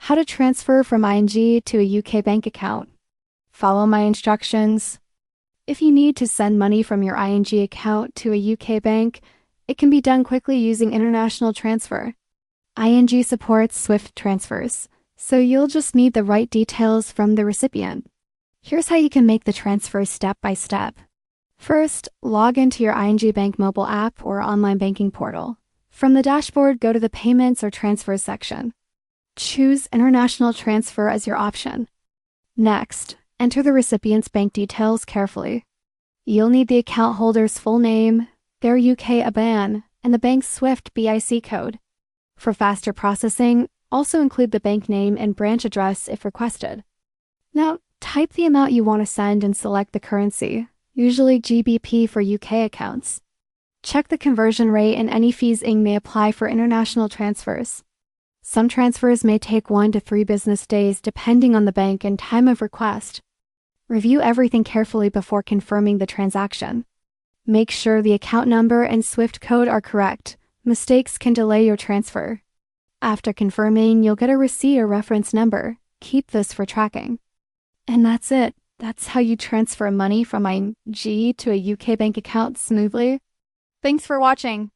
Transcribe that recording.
How to transfer from ING to a UK bank account. Follow my instructions. If you need to send money from your ING account to a UK bank, it can be done quickly using international transfer. ING supports SWIFT transfers, so you'll just need the right details from the recipient. Here's how you can make the transfer step by step. First, log into your ING Bank mobile app or online banking portal. From the dashboard, go to the Payments or Transfers section. Choose International Transfer as your option. Next, enter the recipient's bank details carefully. You'll need the account holder's full name, their UK IBAN, and the bank's SWIFT BIC code. For faster processing, also include the bank name and branch address if requested. Now, type the amount you want to send and select the currency, usually GBP for UK accounts. Check the conversion rate, and any fees may apply for international transfers. Some transfers may take 1 to 3 business days depending on the bank and time of request. Review everything carefully before confirming the transaction. Make sure the account number and SWIFT code are correct. Mistakes can delay your transfer. After confirming, you'll get a receipt or reference number. Keep this for tracking. And that's it. That's how you transfer money from ING to a UK bank account smoothly. Thanks for watching.